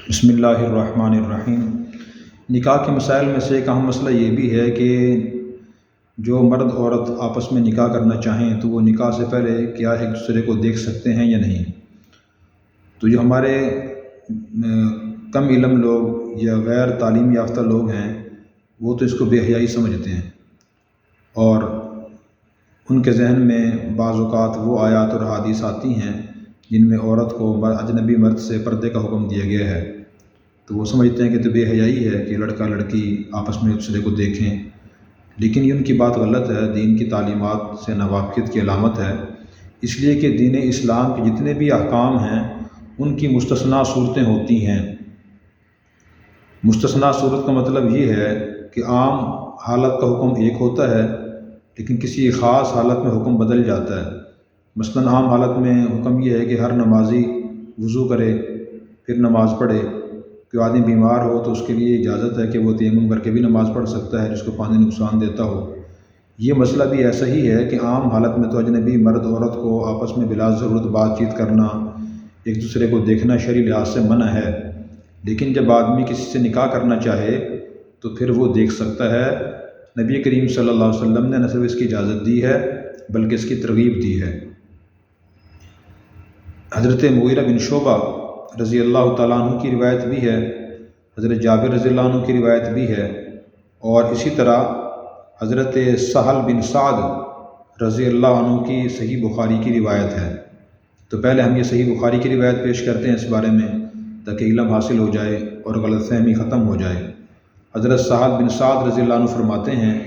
بسم اللہ الرحمن الرحیم۔ نکاح کے مسائل میں سے ایک اہم مسئلہ یہ بھی ہے کہ جو مرد عورت آپس میں نکاح کرنا چاہیں تو وہ نکاح سے پہلے کیا ایک دوسرے کو دیکھ سکتے ہیں یا نہیں۔ تو جو ہمارے کم علم لوگ یا غیر تعلیم یافتہ لوگ ہیں وہ تو اس کو بے حیائی سمجھتے ہیں، اور ان کے ذہن میں بعض اوقات وہ آیات اور احادیث آتی ہیں جن میں عورت کو اجنبی مرد سے پردے کا حکم دیا گیا ہے، تو وہ سمجھتے ہیں کہ تو بے حیائی ہے کہ لڑکا لڑکی آپس میں ایک دوسرے کو دیکھیں، لیکن یہ ان کی بات غلط ہے، دین کی تعلیمات سے ناواقفیت کی علامت ہے، اس لیے کہ دین اسلام کے جتنے بھی احکام ہیں ان کی مستثنیٰ صورتیں ہوتی ہیں۔ مستثنیٰ صورت کا مطلب یہ ہے کہ عام حالت کا حکم ایک ہوتا ہے لیکن کسی خاص حالت میں حکم بدل جاتا ہے۔ مثلاً عام حالت میں حکم یہ ہے کہ ہر نمازی وضو کرے پھر نماز پڑھے، کوئی آدمی بیمار ہو تو اس کے لیے اجازت ہے کہ وہ تیمم کر کے بھی نماز پڑھ سکتا ہے جس کو پانی نقصان دیتا ہو۔ یہ مسئلہ بھی ایسا ہی ہے کہ عام حالت میں تو اجنبی مرد عورت کو آپس میں بلا ضرورت بات چیت کرنا، ایک دوسرے کو دیکھنا شرعی لحاظ سے منع ہے، لیکن جب آدمی کسی سے نکاح کرنا چاہے تو پھر وہ دیکھ سکتا ہے۔ نبی کریم صلی اللہ علیہ وسلم نے نہ صرف اس کی اجازت دی ہے بلکہ اس کی ترغیب دی ہے۔ حضرت مغیرہ بن شعبہ رضی اللہ تعالیٰ عنہ کی روایت بھی ہے، حضرت جابر رضی اللہ عنہ کی روایت بھی ہے، اور اسی طرح حضرت سہل بن سعد رضی اللہ عنہ کی صحیح بخاری کی روایت ہے۔ تو پہلے ہم یہ صحیح بخاری کی روایت پیش کرتے ہیں اس بارے میں تاکہ علم حاصل ہو جائے اور غلط فہمی ختم ہو جائے۔ حضرت سہل بن سعد رضی اللہ عنہ فرماتے ہیں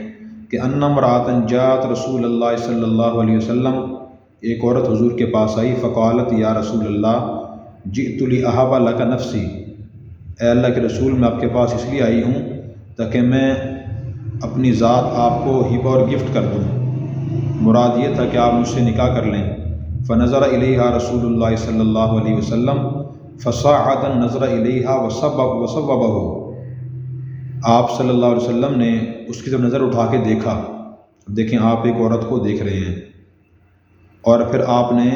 کہ ان امرأۃ جاءت رسول اللہ صلی اللہ علیہ وسلم، ایک عورت حضور کے پاس آئی، فقالت یا رسول اللہ جئت لأہب لک نفسی، اے اللہ کے رسول میں آپ کے پاس اس لیے آئی ہوں تاکہ میں اپنی ذات آپ کو ہبہ اور گفٹ کر دوں، مراد یہ تھا کہ آپ مجھ سے نکاح کر لیں۔ فنظر الیہا رسول اللہ صلی اللہ علیہ وسلم فصاعد النظر الیہا وصوبہ، آپ صلی اللہ علیہ وسلم نے اس کی طرف نظر اٹھا کے دیکھا، دیکھیں آپ ایک عورت کو دیکھ رہے ہیں، اور پھر آپ نے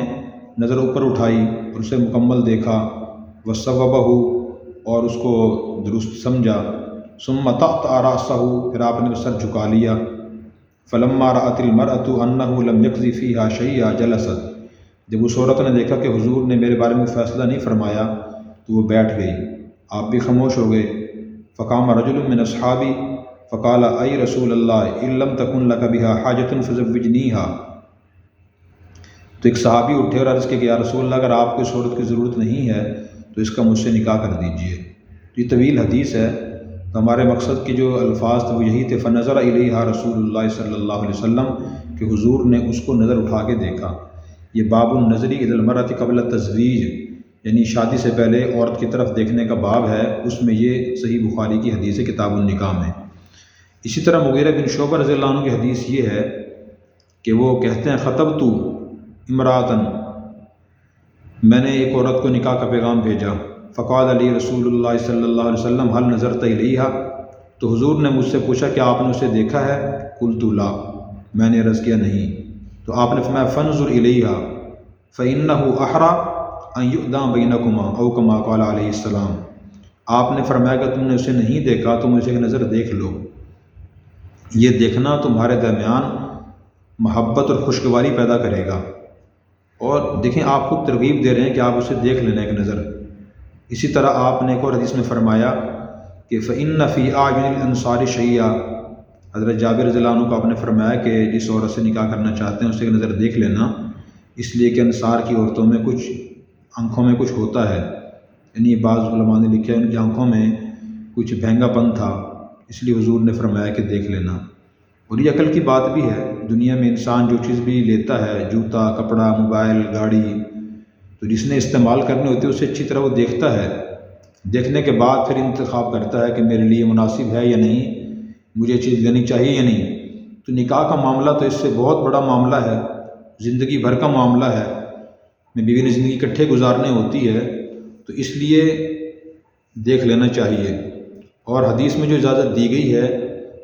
نظر اوپر اٹھائی اور اسے مکمل دیکھا، وصوبہ، اور اس کو درست سمجھا، ثم طأطأ رأسہ، پھر آپ نے سر جھکا لیا، فلما رأت المرأة أنه لم يقض فيها شيئا جلست، جب اس عورت نے دیکھا کہ حضور نے میرے بارے میں فیصلہ نہیں فرمایا تو وہ بیٹھ گئی، آپ بھی خاموش ہو گئے۔ فقام رجل من اصحابی فقال اے رسول اللہ ان لم تکن لک بها حاجة فزوجنیها، تو ایک صحابی اٹھے اور عرض کیا کہ یا رسول اللہ اگر آپ کو اس عورت کی ضرورت نہیں ہے تو اس کا مجھ سے نکاح کر دیجئے۔ یہ طویل حدیث ہے، تو ہمارے مقصد کے جو الفاظ تھے وہ یہی تھے، فنظر الیہا رسول اللہ صلی اللہ علیہ وسلم، کہ حضور نے اس کو نظر اٹھا کے دیکھا۔ یہ باب النظری الی المرأۃ قبل التزویج، یعنی شادی سے پہلے عورت کی طرف دیکھنے کا باب ہے، اس میں یہ صحیح بخاری کی حدیث ہے کتاب النکاح میں۔ اسی طرح مغیرہ بن شعبہ رضی اللہ عنہ کی حدیث یہ ہے کہ وہ کہتے ہیں خطبت امرأۃ، میں نے ایک عورت کو نکاح کا پیغام بھیجا، فقال علی رسول اللہ صلی اللہ علیہ وسلم هل نظرت الیہا، تو حضور نے مجھ سے پوچھا کہ آپ نے اسے دیکھا ہے؟ قلت لا، میں نے عرض کیا نہیں، تو آپ نے فرمایا فانظر الیہا فإنہ احری ان یؤدی بینکما او کما قال علیہ السلام، آپ نے فرمایا کہ تم نے اسے نہیں دیکھا تم اسے ایک نظر دیکھ لو، یہ دیکھنا تمہارے درمیان محبت اور خوشگواری پیدا کرے گا، اور دیکھیں آپ خود ترغیب دے رہے ہیں کہ آپ اسے دیکھ لینا ایک نظر۔ اسی طرح آپ نے ایک اور حدیث میں فرمایا کہ فإن فی أعین الأنصار شیئا، حضرت جابر رضی اللہ عنہ کو آپ نے فرمایا کہ جس عورت سے نکاح کرنا چاہتے ہیں اسے ایک نظر دیکھ لینا، اس لیے کہ انصار کی عورتوں میں کچھ آنکھوں میں کچھ ہوتا ہے، یعنی بعض علماء نے لکھا ہے ان کی آنکھوں میں کچھ بھینگا پن تھا، اس لیے حضور نے فرمایا کہ دیکھ لینا۔ اور یہ عقل کی بات بھی ہے، دنیا میں انسان جو چیز بھی لیتا ہے، جوتا، کپڑا، موبائل، گاڑی، تو جس نے استعمال کرنی ہوتی ہے اسے اچھی طرح وہ دیکھتا ہے، دیکھنے کے بعد پھر انتخاب کرتا ہے کہ میرے لیے مناسب ہے یا نہیں، مجھے چیز لینی چاہیے یا نہیں۔ تو نکاح کا معاملہ تو اس سے بہت بڑا معاملہ ہے، زندگی بھر کا معاملہ ہے، میں بیوی نے زندگی اکٹھے گزارنے ہوتی ہے، تو اس لیے دیکھ لینا چاہیے۔ اور حدیث میں جو اجازت دی گئی ہے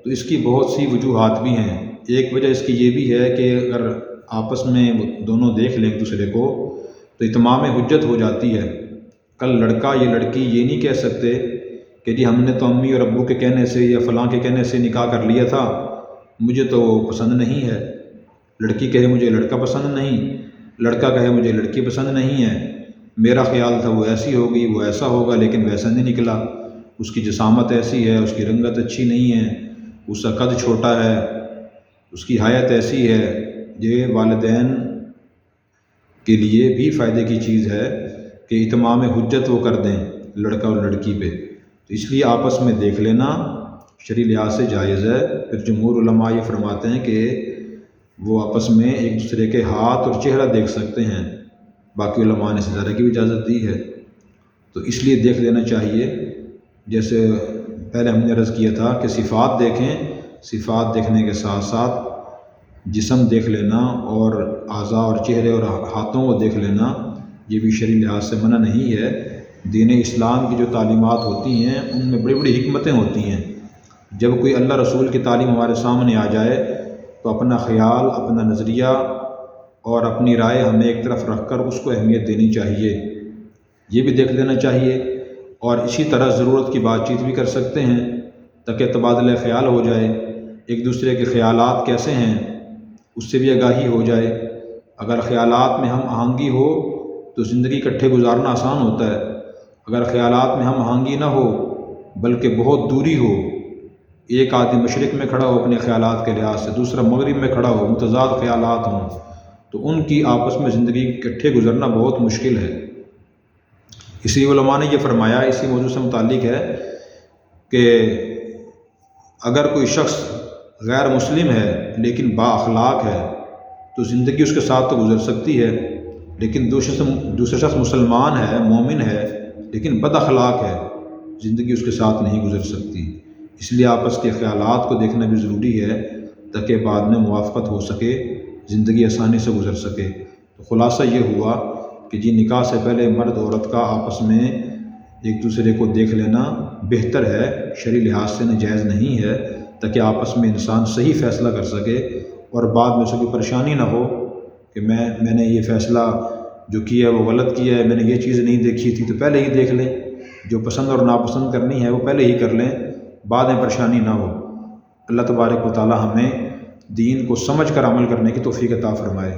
تو اس کی بہت سی وجوہات بھی ہیں۔ ایک وجہ اس کی یہ بھی ہے کہ اگر آپس میں دونوں دیکھ لیں ایک دوسرے کو تو اتمام حجت ہو جاتی ہے، کل لڑکا یا لڑکی یہ نہیں کہہ سکتے کہ جی ہم نے تو امی اور ابو کے کہنے سے یا فلاں کے کہنے سے نکاح کر لیا تھا، مجھے تو پسند نہیں ہے۔ لڑکی کہے مجھے لڑکا پسند نہیں، لڑکا کہے مجھے لڑکی پسند نہیں ہے، میرا خیال تھا وہ ایسی ہوگی، وہ ایسا ہوگا، لیکن ویسا نہیں نکلا، اس کی جسامت ایسی ہے، اس کی رنگت اچھی نہیں ہے، اس کا قد چھوٹا ہے، اس کی حیت ایسی ہے۔ یہ والدین کے لیے بھی فائدے کی چیز ہے کہ اتمام حجت وہ کر دیں لڑکا اور لڑکی پہ، تو اس لیے آپس میں دیکھ لینا شرعی لحاظ سے جائز ہے۔ پھر جمہور علماء یہ فرماتے ہیں کہ وہ آپس میں ایک دوسرے کے ہاتھ اور چہرہ دیکھ سکتے ہیں، باقی علماء نے ستارے کی بھی اجازت دی ہے، تو اس لیے دیکھ لینا چاہیے۔ جیسے پہلے ہم نے عرض کیا تھا کہ صفات دیکھیں، صفات دیکھنے کے ساتھ ساتھ جسم دیکھ لینا اور اعضاء اور چہرے اور ہاتھوں کو دیکھ لینا یہ بھی شرعی لحاظ سے منع نہیں ہے۔ دین اسلام کی جو تعلیمات ہوتی ہیں ان میں بڑی بڑی حکمتیں ہوتی ہیں۔ جب کوئی اللہ رسول کی تعلیم ہمارے سامنے آ جائے تو اپنا خیال، اپنا نظریہ اور اپنی رائے ہمیں ایک طرف رکھ کر اس کو اہمیت دینی چاہیے، یہ بھی دیکھ لینا چاہیے۔ اور اسی طرح ضرورت کی بات چیت بھی کر سکتے ہیں تاکہ تبادلہ خیال ہو جائے، ایک دوسرے کے خیالات کیسے ہیں اس سے بھی آگاہی ہو جائے۔ اگر خیالات میں ہم آہنگی ہو تو زندگی اکٹھے گزارنا آسان ہوتا ہے، اگر خیالات میں ہم آہنگی نہ ہو بلکہ بہت دوری ہو، ایک آدمی مشرق میں کھڑا ہو اپنے خیالات کے لحاظ سے، دوسرا مغرب میں کھڑا ہو، متضاد خیالات ہوں، تو ان کی آپس میں زندگی اکٹھے گزرنا بہت مشکل ہے۔ اسی علماء نے یہ فرمایا، اسی موضوع سے متعلق ہے کہ اگر کوئی شخص غیر مسلم ہے لیکن با اخلاق ہے تو زندگی اس کے ساتھ تو گزر سکتی ہے، لیکن دوسرا شخص مسلمان ہے، مومن ہے، لیکن بد اخلاق ہے، زندگی اس کے ساتھ نہیں گزر سکتی۔ اس لیے آپس کے خیالات کو دیکھنا بھی ضروری ہے تاکہ بعد میں موافقت ہو سکے، زندگی آسانی سے گزر سکے۔ تو خلاصہ یہ ہوا کہ جی نکاح سے پہلے مرد عورت کا آپس میں ایک دوسرے کو دیکھ لینا بہتر ہے، شرعی لحاظ سے ناجائز نہیں ہے، تاکہ آپس میں انسان صحیح فیصلہ کر سکے اور بعد میں اسے کوئی پریشانی نہ ہو کہ میں نے یہ فیصلہ جو کیا ہے وہ غلط کیا ہے، میں نے یہ چیز نہیں دیکھی تھی، تو پہلے ہی دیکھ لیں، جو پسند اور ناپسند کرنی ہے وہ پہلے ہی کر لیں، بعد میں پریشانی نہ ہو۔ اللہ تبارک و تعالی ہمیں دین کو سمجھ کر عمل کرنے کی توفیق عطا فرمائے۔